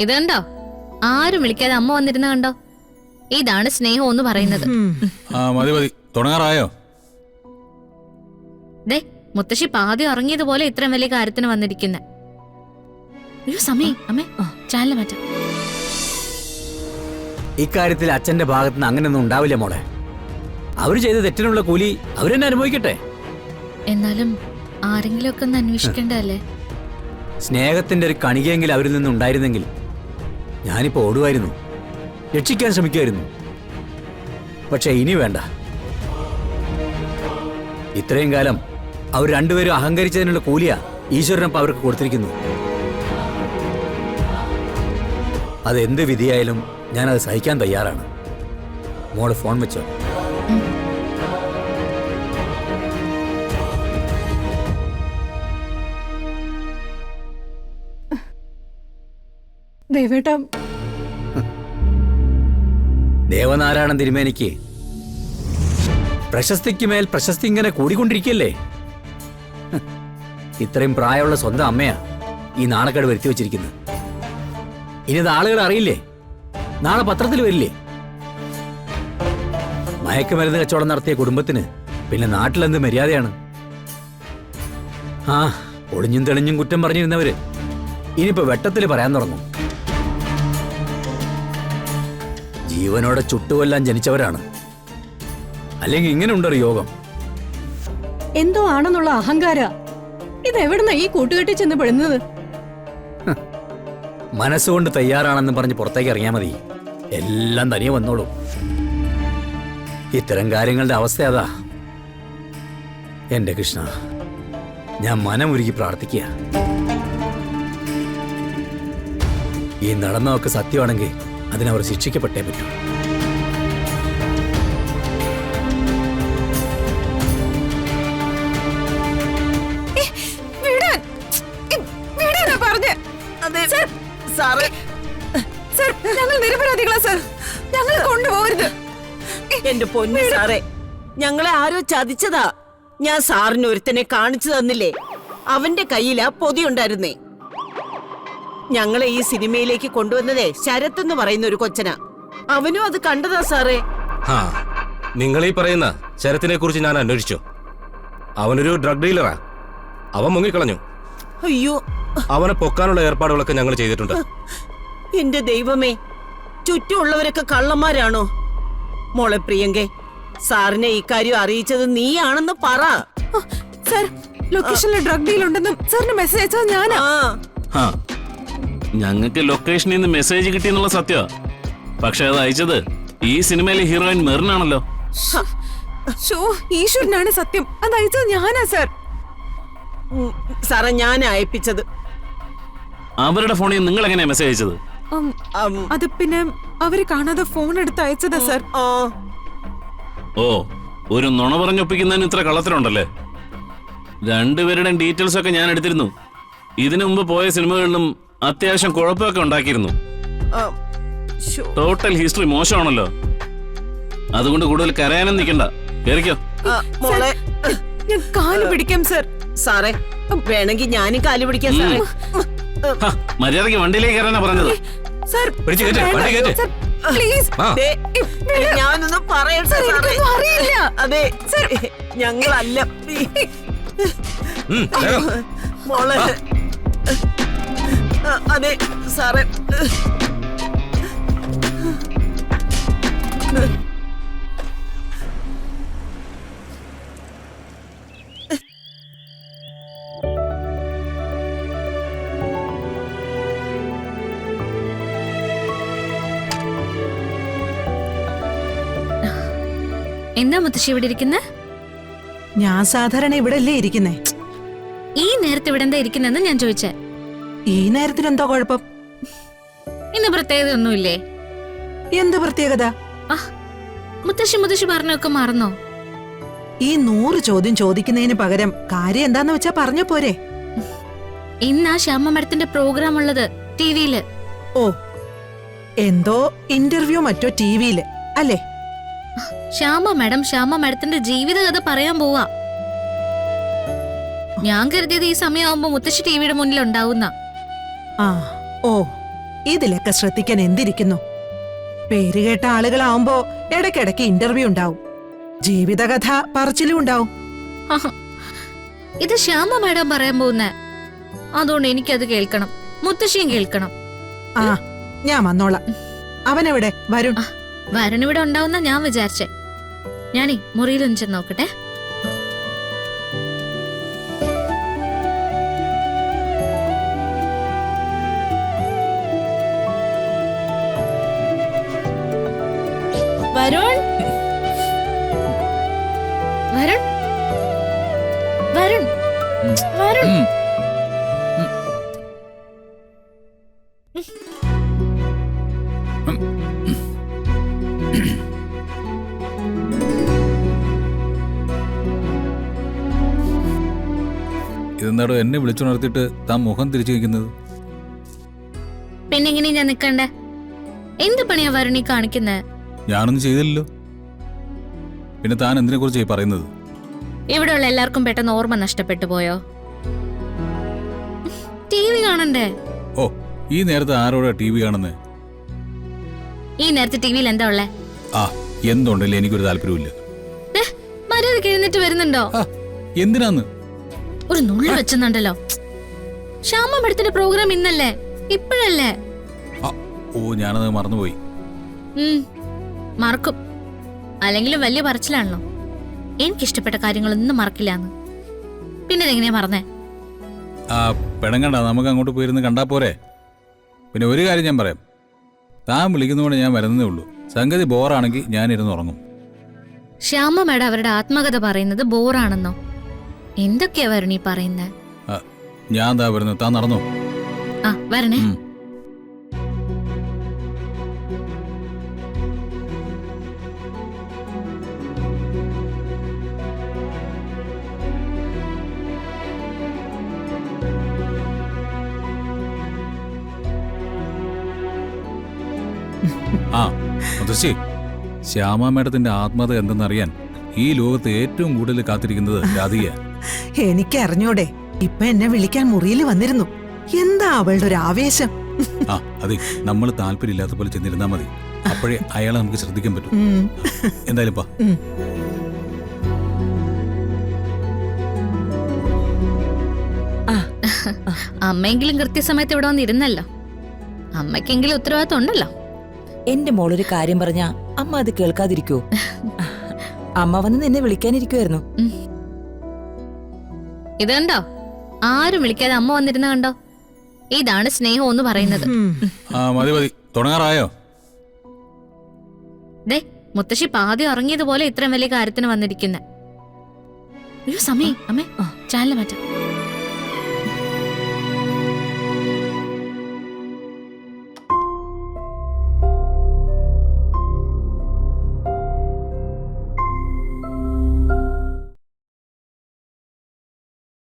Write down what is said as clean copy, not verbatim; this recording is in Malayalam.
ഇത് കണ്ടോ, ആരും വിളിക്കാതെ അമ്മ വന്നിരുന്ന കണ്ടോ? ഇതാണ് സ്നേഹം എന്ന് പറയുന്നത്. മതി മതി, തുടങ്ങാറായോ? ദേ, മുത്തശ്ശി പാതി ഉറങ്ങിയതുപോലെ ഇത്രയും വലിയ കാര്യത്തിന് വന്നിരിക്കുന്ന. അയ്യോ സമയം, അമ്മേ ചാനൽ മാറ്റാം. ഇക്കാര്യത്തിൽ അച്ഛന്റെ ഭാഗത്തുനിന്ന് അങ്ങനെയൊന്നും ഉണ്ടാവില്ല മോളെ. അവര് ചെയ്ത തെറ്റിനുള്ള കൂലി അവരെന്നെ അനുഭവിക്കട്ടെ. എന്നാലും ആരെങ്കിലും ഒക്കെ ഒന്ന് അന്വേഷിക്കേണ്ടതല്ലേ? സ്നേഹത്തിന്റെ ഒരു കണികയെങ്കിലും അവരിൽ നിന്നുണ്ടായിരുന്നെങ്കിൽ ഞാനിപ്പോ ഓടുമായിരുന്നു, രക്ഷിക്കാൻ ശ്രമിക്കുമായിരുന്നു. പക്ഷെ ഇനി വേണ്ട. ഇത്രയും കാലം അവർ രണ്ടുപേരും അഹങ്കരിച്ചതിനുള്ള കൂലിയാ ഈശ്വരനപ്പം അവർക്ക് കൊടുത്തിരിക്കുന്നു. അതെന്ത് വിധിയായാലും ഞാനത് സഹിക്കാൻ തയ്യാറാണ്. മോള് ഫോൺ വെച്ചോ. ദേവനാരായണൻ തിരുമേനിക്ക് പ്രശസ്തിക്ക് മേൽ പ്രശസ്തി ഇങ്ങനെ കൂടിക്കൊണ്ടിരിക്കല്ലേ. ഇത്രയും പ്രായമുള്ള സ്വന്തം അമ്മയാ ഈ നാണക്കേട് വരുത്തി വെച്ചിരിക്കുന്നത്. ഇനി ഇത് ആളുകൾ അറിയില്ലേ? നാളെ പത്രത്തിൽ വരില്ലേ? മയക്കുമരുന്ന് കച്ചവടം നടത്തിയ കുടുംബത്തിന് പിന്നെ നാട്ടിലെന്ത് മര്യാദയാണ്? ആ ഒളിഞ്ഞും തെളിഞ്ഞും കുറ്റം പറഞ്ഞിരുന്നവര് ഇനിയിപ്പോ വെട്ടത്തിൽ പറയാൻ തുടങ്ങും. ജീവനോടെ ചുട്ടുകൊല്ലാൻ ജനിച്ചവരാണ്. അല്ലെങ്കിൽ ഇങ്ങനെ ഉണ്ടൊരു യോഗം. എന്തോ ആണെന്നുള്ള അഹങ്കാര ഇതെവിടുന്ന ഈ കൂട്ടുകെട്ടി ചെന്ന് പെടുന്നത്? മനസ്സുകൊണ്ട് തയ്യാറാണെന്ന് പറഞ്ഞ് പുറത്തേക്ക് ഇറങ്ങിയാൽ മതി, എല്ലാം തനിയെ വന്നോളൂ. ഇത്തരം കാര്യങ്ങളുടെ അവസ്ഥ അതാ. എന്റെ കൃഷ്ണ, ഞാൻ മനമുരുകി പ്രാർത്ഥിക്കുക. ഈ നടന്നതൊക്കെ സത്യമാണെങ്കിൽ അതിനവർ ശിക്ഷിക്കപ്പെട്ടേ പറ്റൂ. ഞങ്ങൾ നിരപരാധികളാ സർ, ഞങ്ങൾ കൊണ്ടുപോകരുത്. എന്റെ പൊന്നു സാറേ, ഞങ്ങളെ ആരോ ചതിച്ചതാ. ഞാൻ സാറിന് ഒരുത്തനെ കാണിച്ചു തന്നില്ലേ? അവന്റെ കയ്യിലാ പൊതിയുണ്ടായിരുന്നേ. ഞങ്ങളെ ഈ സിനിമയിലേക്ക് കൊണ്ടുവന്നതേ ശരത് എന്ന് പറയുന്ന ഒരു കൊച്ചനാ. അവനും അത് കണ്ടതാ സാറേ. നിങ്ങൾ ഈ പറയുന്ന ശരത്തിനെ കുറിച്ച് ഞാൻ അന്വേഷിച്ചു. അവനൊരു ഡ്രഗ് ഡീലറാ. അവൻ മുങ്ങിക്കളഞ്ഞു. അയ്യോ, അവനെ പൊക്കാനുള്ള ഏർപ്പാടുകളൊക്കെ ഞങ്ങൾ ചെയ്തിട്ടുണ്ട്. എന്റെ ദൈവമേ, ചുറ്റുമുള്ളവരൊക്കെ കള്ളന്മാരാണോ? മോളെ പ്രിയങ്കെ, സാറിനെ ഇക്കാര്യം അറിയിച്ചത് നീയാണെന്ന് പറ. സർ, ലൊക്കേഷനിൽ ഡ്രഗ് ഡീൽ ഉണ്ടെന്നും സാറിന് മെസ്സേജ് അയച്ചത് ഞാനാ. ഞങ്ങൾക്ക് ലൊക്കേഷനിൽ നിന്ന് മെസ്സേജ് കിട്ടിയെന്നുള്ള സത്യ. പക്ഷെ അത് അയച്ചത് ഈ സിനിമയിലെ ഹീറോയിൻ മെറിനാണല്ലോ. ഈശ്വരനാണ് സത്യം, അത് അയച്ചത് ഞാനാ സർ. സാറേ, ഞാൻ അയപ്പിച്ചത്. അവരുടെ ഫോണിൽ നിങ്ങൾ എങ്ങനെയാ മെസ്സേജ് അയച്ചത്? അത് പിന്നെ അവര് കാണാതെ ഫോൺ എടുത്ത് അയച്ചതാ സർ. ഓ, ഒരു നുണ പറഞ്ഞൊപ്പിക്കുന്നതിന് ഇത്ര കള്ളത്തരമുണ്ടല്ലേ? രണ്ടുപേരുടെയും ഡീറ്റെയിൽസ് ഒക്കെ ഞാൻ എടുത്തിരുന്നു. ഇതിനു മുമ്പ് പോയ സിനിമകളിലും അത്യാവശ്യം കുഴപ്പമൊക്കെ ഉണ്ടാക്കിയിരുന്നു. ടോട്ടൽ ഹിസ്റ്ററി മോശമാണല്ലോ. അതുകൊണ്ട് കൂടുതൽ കരയാനും നിൽക്കണ്ട, കേറിക്കോ. ഞാൻ കാല് പിടിക്കാം സർ. സാറേ, വേണമെങ്കിൽ ഞാനും കാല് പിടിക്കാം സാറേ. മര്യാദക്ക് വണ്ടിയിലേക്ക് കയറാനാ പറഞ്ഞത്. ഞാനൊന്നും പറയട്ടെ സാറേ. അതെ, ഞങ്ങളല്ല മോളെ. അതെ സാറേ. എന്താ മുത്തശ്ശി ഇവിടെ ഇരിക്കുന്ന? ഞാൻ സാധാരണ ഇവിടെ അല്ലേ ഇരിക്കുന്നേ. ഈ നേരത്തെ ഇവിടെ എന്താ ഇരിക്കുന്നെന്ന് ഞാൻ ചോദിച്ചേ. ഈ നേരത്തിന് എന്താ കുഴപ്പം? ഇന്ന് പ്രത്യേകത ഒന്നുമില്ലേ? എന്ത് പ്രത്യേകത? മുത്തശ്ശി പറഞ്ഞൊക്കെ മറന്നോ? ഈ 100 ചോദ്യം ചോദിക്കുന്നതിന് പകരം കാര്യം എന്താന്ന് വെച്ചാ പറഞ്ഞ പോരെ. ഇന്നാ ശ്യാമ മഠത്തിന്റെ പ്രോഗ്രാം ഉള്ളത് ടിവിയില്. ഓ, എന്തോ ഇന്റർവ്യൂ മറ്റോ ടിവിയില് അല്ലേ? ശ്യാമ മാഡത്തിന്റെ ജീവിതകഥ പറയാൻ പോവാ. ഞാൻ കരുതിയത് ഈ സമയമാകുമ്പോ മുത്തശ്ശി ടിവിയുടെ മുന്നിൽ ഉണ്ടാവുന്ന. ഓ, ഇതിലൊക്കെ ശ്രദ്ധിക്കാൻ എന്തിരിക്കുന്നു? പേരുകേട്ട ആളുകളാവുമ്പോ ഇടയ്ക്കിടയ്ക്ക് ഇന്റർവ്യൂ ഉണ്ടാവും, ജീവിതകഥ പറച്ചിലും ഉണ്ടാവും. ആഹാ. ഇത് ശ്യാമ മാഡം പറയാൻ പോകുന്ന, അതുകൊണ്ട് എനിക്കത് കേൾക്കണം, മുത്തശ്ശിയും കേൾക്കണം. ആ, ഞാൻ വന്നോളാം. അവനെവിടെ? വരുൺ. വരുൺ ഇവിടെ ഉണ്ടാവുന്ന ഞാൻ വിചാരിച്ചേ. ഞാനേ മുറിയിലൊന്ന് ചെന്ന് നോക്കട്ടെ. വരുൺ, വരുൺ, വരുൺ, വരുൺ. ഇതെന്താടോ എന്നെ വിളിച്ചുണർത്തിയിട്ട് താൻ മുഖം തിരിച്ചു വയ്ക്കുന്നത്? പിന്നെ എങ്ങനെ ഞാൻ നിക്കണ്ടേ? എന്ത് പണിയാ വരുണി കാണിക്കുന്നത്? ഞാനൊന്നും ചെയ്തില്ലല്ലോ. പിന്നെ താൻ എന്തിനെ കുറിച്ചായി പറയുന്നത്? ഇവിടെയുള്ള എല്ലാവർക്കും പെട്ടെന്ന് ഓർമ്മ നഷ്ടപ്പെട്ടു പോയോ? TV കാണണ്ടേ? ഓ, ഈ നേരത്തെ ആരോടാ TV കാണുന്നത്? ഈ നേരത്തെ ടിവിയിൽ എന്താ ഉള്ളേ? ആ, എന്തുണ്ടല്ലേ, എനിക്കൊരു താല്പര്യമില്ല. മര്യാദക്ക് എഴുന്നേറ്റ് വരുന്നുണ്ടോ? ആ, എന്തിനാന്ന്? ഒരു നുള്ളി വെച്ചെന്നുണ്ടല്ലോ. ശ്യാമ മേഡത്തിന്റെ പ്രോഗ്രാം ഇന്നല്ലേ, ഇപ്പോഴല്ലേ? ആ, ഓ, ഞാനത് മറന്നുപോയി. മറക്കും, അല്ലെങ്കിലും വലിയ പറച്ചിലാണല്ലോ. എനിക്കിഷ്ടപ്പെട്ട കാര്യങ്ങളൊന്നും മറക്കില്ലാന്ന്. പിന്നെ ഇതെങ്ങനെയാ മറന്നേ? ആ, പെണങ്ങണ്ട, നമുക്ക് അങ്ങോട്ട് പോയിരുന്ന് കണ്ടാ പോരെ. പിന്നെ ഒരു കാര്യം ഞാൻ പറയാം, താൻ വിളിക്കുന്നതുകൊണ്ട് ഞാൻ വരുന്നതേ ഉള്ളൂ. സംഗതി ബോറാണെങ്കിൽ ഞാനിരുന്ന് ഉറങ്ങും. ശ്യാമ മേഡം അവരുടെ ആത്മകഥ പറയുന്നത് ബോറാണെന്നോ? എന്തൊക്കെയാ വരുണീ പറയുന്നേ? ഞാൻ എന്താ വരുന്നത്, താൻ നടന്നോ? ആ, വരണേ. ആ, മുത്തശ്ശി, ശ്യാമ മേഡത്തിന്റെ ആത്മകഥ എന്തെന്നറിയാൻ ഈ ലോകത്ത് ഏറ്റവും കൂടുതൽ കാത്തിരിക്കുന്നത് രാധിക. എനിക്കറിഞ്ഞൂടെ, ഇപ്പൊ എന്നെ വിളിക്കാൻ മുറിയിൽ വന്നിരുന്നു. എന്താ അവളുടെ ഒരു ആവേശം! ആ, അതെ, നമ്മൾ താല്പര്യമില്ലാത്ത പോലെ ചെന്നിരുന്നാ മതി. അപ്പോഴേ അയാളെ നമുക്ക് ശ്രദ്ധിക്കാൻ പറ്റും. എന്തായാലും പാ. അമ്മയെങ്കിലും കൃത്യസമയത്ത് ഇവിടെ വന്നിരുന്നല്ലോ. അമ്മയ്ക്കെങ്കിലും ഉത്തരവാദിത്വം ഉണ്ടല്ലോ. എന്റെ മോളൊരു കാര്യം പറഞ്ഞാ അമ്മ അത് കേൾക്കാതിരിക്കോ? അമ്മ വന്ന് നിന്നെ വിളിക്കാനിരിക്കുവായിരുന്നു. ഇത് കണ്ടോ, ആരും വിളിക്കാതെ അമ്മ വന്നിരുന്ന കണ്ടോ? ഇതാണ് സ്നേഹം എന്ന് പറയുന്നത്. ആ, മതി മതി, തുടങ്ങാറായോ? ദേ, മുത്തശ്ശി പാതി ഉറങ്ങിയതുപോലെ ഇത്രയും വലിയ കാര്യത്തിന് വന്നിരിക്കുന്നെ. അയ്യോ സമയം, അമ്മേ ചാനൽ മാറ്റാം.